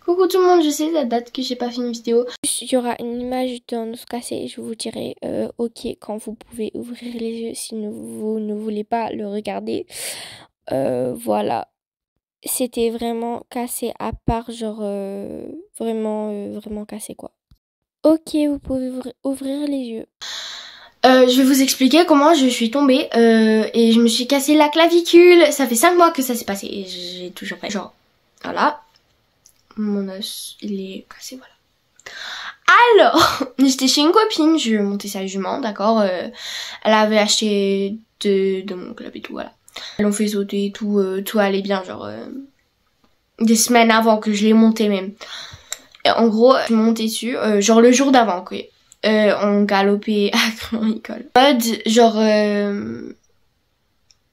Coucou tout le monde, je sais la date que j'ai pas fait une vidéo. Il y aura une image dans ce cas-ci et je vous dirai ok quand vous pouvez ouvrir les yeux si vous ne voulez pas le regarder. Voilà. C'était vraiment cassé à part, genre vraiment cassé quoi. Ok, vous pouvez ouvrir les yeux. Je vais vous expliquer comment je suis tombée et je me suis cassé la clavicule. Ça fait 5 mois que ça s'est passé et j'ai toujours pas. Genre, voilà. Mon os, il est cassé, voilà. Alors, j'étais chez une copine, je montais sa jument, d'accord. Elle avait acheté de mon club et tout, voilà. Elles l'ont fait sauter et tout, tout allait bien, genre des semaines avant que je l'ai monté même. Et en gros, je suis montée dessus, genre le jour d'avant, quoi. On galopait à Cru-en-Icole. Genre,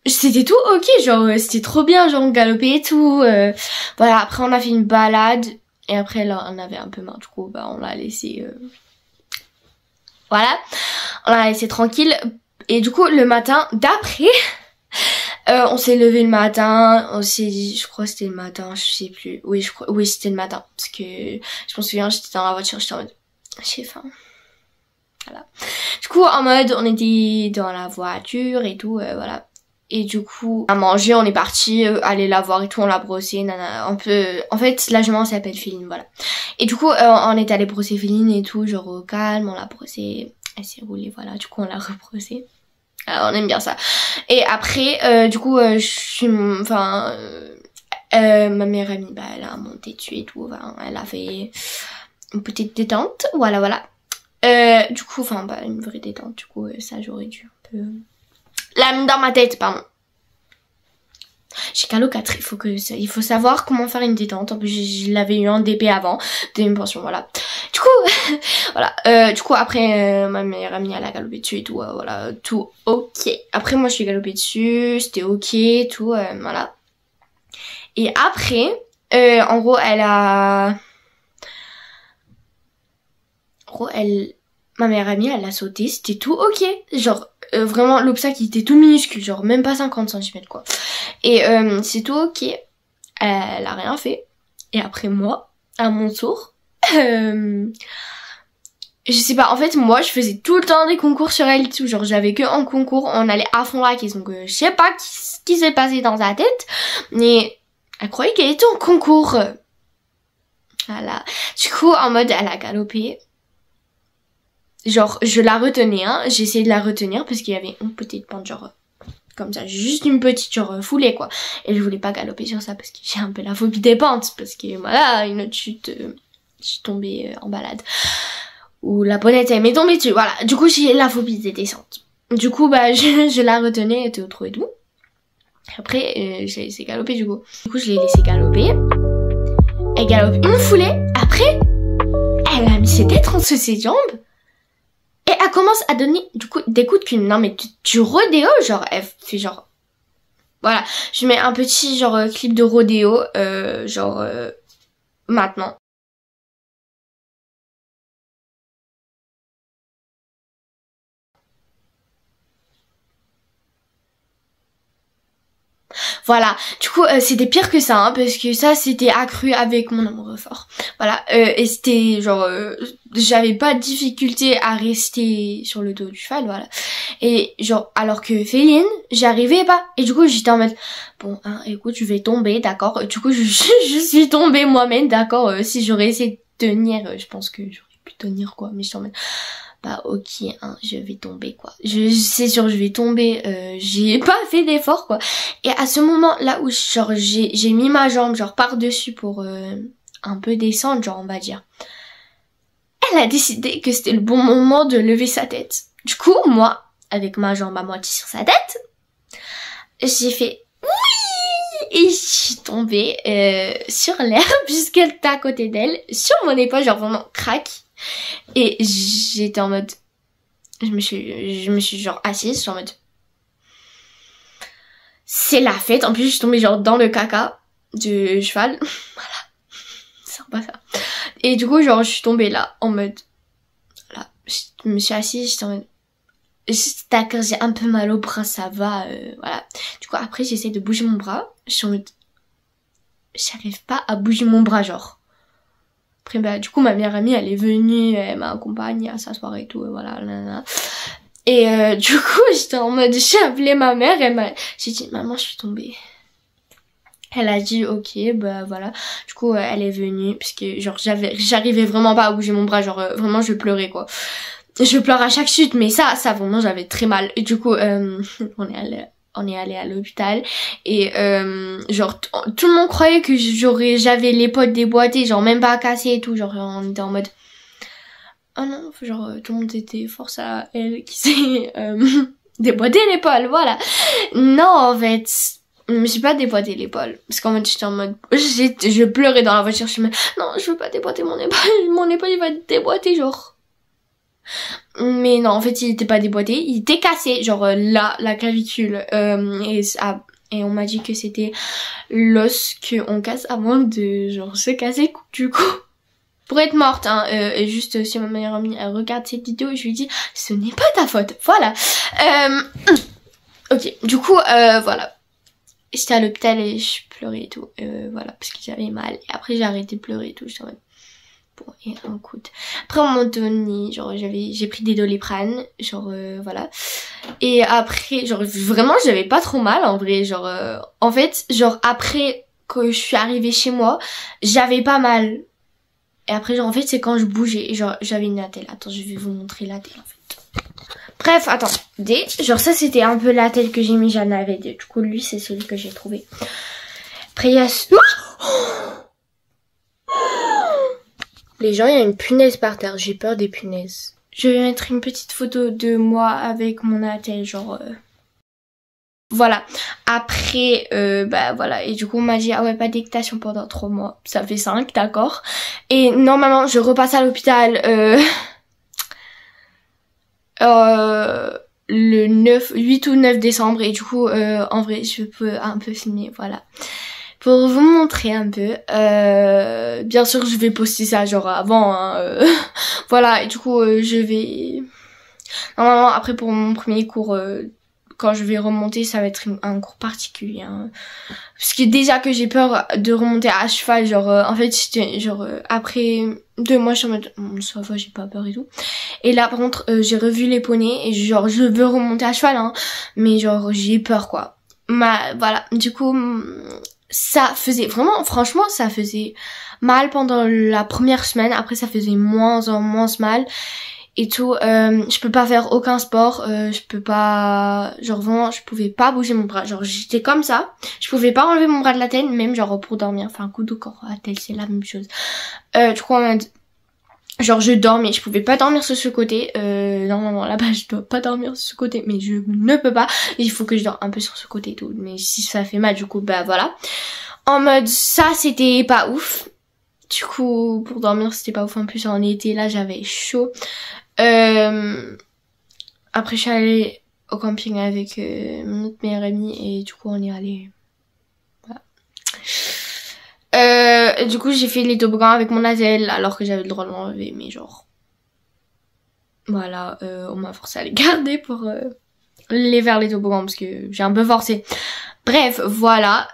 c'était tout ok, genre c'était trop bien, genre on galopait et tout. Voilà, après on a fait une balade. Et après là on avait un peu marre, du coup bah on l'a laissé voilà, on l'a laissé tranquille. Et du coup le matin d'après on s'est levé le matin, on s'est dit, je crois que c'était le matin, je sais plus. Oui c'était le matin parce que je me souviens, j'étais dans la voiture, j'étais en mode j'ai faim. Voilà. Du coup en mode on était dans la voiture et tout, voilà. Et du coup, à manger, on est parti aller la voir et tout, on l'a brossé, nana, un peu... En fait, la jument s'appelle Féline, voilà. Et du coup, on est allé brosser Féline et tout, genre au calme, on l'a brossée, elle s'est roulée, voilà, du coup on l'a rebrossée. On aime bien ça. Et après, du coup, je suis... Enfin... ma meilleure amie, bah, elle a monté dessus et tout, enfin, elle a fait une petite détente, voilà. Du coup, enfin, bah, une vraie détente, du coup, ça j'aurais dû un peu... Là, dans ma tête, pardon. J'ai calo 4, il faut savoir comment faire une détente. En plus, je l'avais eu en DP avant, deuxième pension, voilà. Du coup, voilà. Du coup, après, ma meilleure amie, elle a galopé dessus et tout, voilà, tout ok. Après, moi, je suis galopée dessus, c'était ok, tout, voilà. Et après, en gros, ma meilleure amie, elle a sauté, c'était tout ok. Genre, vraiment, l'obstacle, il était tout minuscule, genre même pas 50 cm, quoi. Et c'est tout ok. Elle a rien fait. Et après moi, à mon tour, je sais pas, en fait, moi, je faisais tout le temps des concours sur elle et tout. Genre, j'avais que en concours, on allait à fond la caisse. Donc, je sais pas ce qui s'est passé dans sa tête, mais elle croyait qu'elle était en concours. Voilà. Du coup, en mode, elle a galopé. Genre, je la retenais, hein. J'ai essayé de la retenir parce qu'il y avait une petite pente, genre, comme ça. Juste une petite, genre, foulée, quoi. Et je voulais pas galoper sur ça parce que j'ai un peu la phobie des pentes. Parce que, voilà, une autre chute, je suis tombée en balade. Ou la bonnette, elle m'est tombée dessus. Voilà. Du coup, j'ai la phobie des descentes. Du coup, bah, je la retenais, elle était au trou et tout. Après, je l'ai laissé galoper, du coup. Du coup, je l'ai laissé galoper. Elle galope une foulée. Après, elle a mis ses têtes entre ses jambes. Et elle commence à donner du coup des coups de cul. Non mais du rodéo, genre elle fait genre... Voilà, je mets un petit genre clip de rodéo, genre maintenant. Voilà, du coup c'était pire que ça, hein, parce que ça c'était accru avec mon amoureux fort. Voilà, et c'était genre, j'avais pas de difficulté à rester sur le dos du cheval, voilà. Et genre, alors que Féline, j'arrivais pas. Et du coup j'étais en mode, bon, hein, écoute, je vais tomber, d'accord. Du coup je suis tombée moi-même, d'accord. Si j'aurais essayé de tenir, je pense que j'aurais pu tenir quoi, mais je suis en mode... Bah ok, hein, je vais tomber quoi. C'est sûr, je vais tomber. J'ai pas fait d'effort quoi. Et à ce moment là où genre j'ai mis ma jambe genre par dessus pour un peu descendre, genre on va dire. Elle a décidé que c'était le bon moment de lever sa tête. Du coup moi, avec ma jambe à moitié sur sa tête, j'ai fait oui et je suis tombée sur l'herbe jusqu'elle était à côté d'elle, sur mon épaule, genre vraiment crac. Et j'étais en mode, je me suis genre assise, genre en mode, c'est la fête. En plus, je suis tombée genre dans le caca du cheval. Voilà, c'est sympa ça. Et du coup, genre, je suis tombée là, en mode, là, je me suis assise, j'étais en mode, d'accord, j'ai un peu mal au bras, ça va, voilà. Du coup, après, j'essaie de bouger mon bras, je suis en mode, j'arrive pas à bouger mon bras, genre. Après, bah, du coup, ma meilleure amie, elle est venue, elle m'a accompagnée à s'asseoir et tout, et voilà, nanana. Et du coup, j'étais en mode, j'ai appelé ma mère, j'ai dit, maman, je suis tombée. Elle a dit, ok, bah voilà. Du coup, elle est venue, parce que, genre, j'arrivais vraiment pas à bouger mon bras, genre, vraiment, je pleurais, quoi. Je pleure à chaque chute, mais ça, vraiment, j'avais très mal. Et du coup, on est allé à l'hôpital et genre tout le monde croyait que j'avais les potes déboîtés, genre même pas cassés et tout, genre on était en mode oh non, genre tout le monde était force à elle qui s'est déboîté l'épaule, voilà. Non, en fait, je me suis pas déboîté l'épaule parce qu'en fait j'étais en mode je pleurais dans la voiture, je me non, je veux pas déboîter mon épaule il va être déboîté, genre. Mais non, en fait, il était pas déboîté, il était cassé, genre là, la clavicule. Et on m'a dit que c'était l'os qu'on casse avant de genre se casser du coup. Pour être morte, hein. Et juste si ma meilleure amie elle regarde cette vidéo, je lui dis ce n'est pas ta faute. Voilà. Ok, du coup, voilà. J'étais à l'hôpital et je pleurais et tout. Voilà, parce que j'avais mal. Et après j'ai arrêté de pleurer et tout. J'étais en mode bon, et écoute. Après, on m'a donné, genre, j'ai pris des Doliprane, genre, voilà. Et après, genre, vraiment, j'avais pas trop mal, en vrai, genre, en fait, genre, après que je suis arrivée chez moi, j'avais pas mal. Et après, genre, en fait, c'est quand je bougeais, genre, j'avais une attelle. Attends, je vais vous montrer l'attelle, en fait. Bref, attendez, genre, ça, c'était un peu l'attelle que j'ai mis, j'en avais deux. Du coup, lui, c'est celui que j'ai trouvé. Après, il y a... Les gens, il y a une punaise par terre. J'ai peur des punaises. Je vais mettre une petite photo de moi avec mon attelle, genre... Voilà. Après, bah voilà. Et du coup, on m'a dit, ah ouais, pas d'équitation pendant 3 mois. Ça fait 5, d'accord. Et normalement, je repasse à l'hôpital le 8 ou 9 décembre. Et du coup, en vrai, je peux un peu filmer, voilà. Pour vous montrer un peu, bien sûr je vais poster ça genre avant, hein, voilà, et du coup je vais... Normalement après pour mon premier cours, quand je vais remonter ça va être un cours particulier, hein. Parce que déjà que j'ai peur de remonter à cheval, genre en fait j'étais genre après 2 mois je suis en mode ça va, j'ai pas peur et tout. Et là par contre j'ai revu les poneys et genre je veux remonter à cheval, hein, mais genre j'ai peur quoi. Voilà, du coup... Ça faisait vraiment, franchement, ça faisait mal pendant la première semaine. Après, ça faisait moins en moins mal et tout. Je peux pas faire aucun sport. Je peux pas, genre vraiment, je pouvais pas bouger mon bras. Genre j'étais comme ça. Je pouvais pas enlever mon bras de la tête, même genre pour dormir. Enfin, coup de corps à tête, c'est la même chose. Du coup, genre je dormais, je pouvais pas dormir sur ce côté. Normalement là-bas je dois pas dormir sur ce côté, mais je ne peux pas. Il faut que je dors un peu sur ce côté et tout. Mais si ça fait mal, du coup bah voilà. En mode ça c'était pas ouf. Du coup pour dormir c'était pas ouf. En plus en été là j'avais chaud. Après je suis allée au camping avec mon autre meilleure amie et du coup on est allé. Voilà. Du coup j'ai fait les toboggans avec mon attelle alors que j'avais le droit de l'enlever, mais genre voilà, on m'a forcé à les garder pour les faire les toboggans parce que j'ai un peu forcé. Bref, voilà,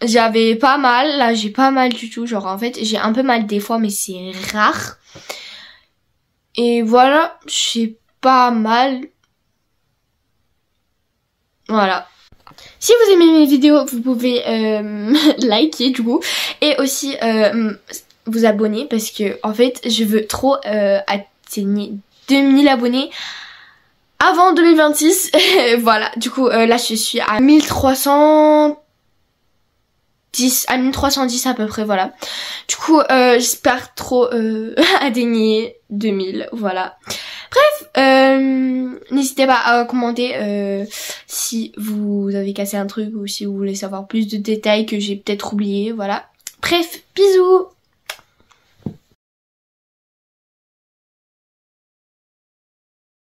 j'avais pas mal, là j'ai pas mal du tout, genre en fait j'ai un peu mal des fois mais c'est rare. Et voilà, j'ai pas mal. Voilà. Si vous aimez mes vidéos, vous pouvez liker du coup et aussi vous abonner parce que en fait je veux trop atteindre 2000 abonnés avant 2026. Voilà, du coup là je suis à 1310 à peu près, voilà. Du coup j'espère trop atteindre 2000, voilà. Bref, n'hésitez pas à commenter si vous avez cassé un truc ou si vous voulez savoir plus de détails que j'ai peut-être oublié, voilà. Bref, bisous!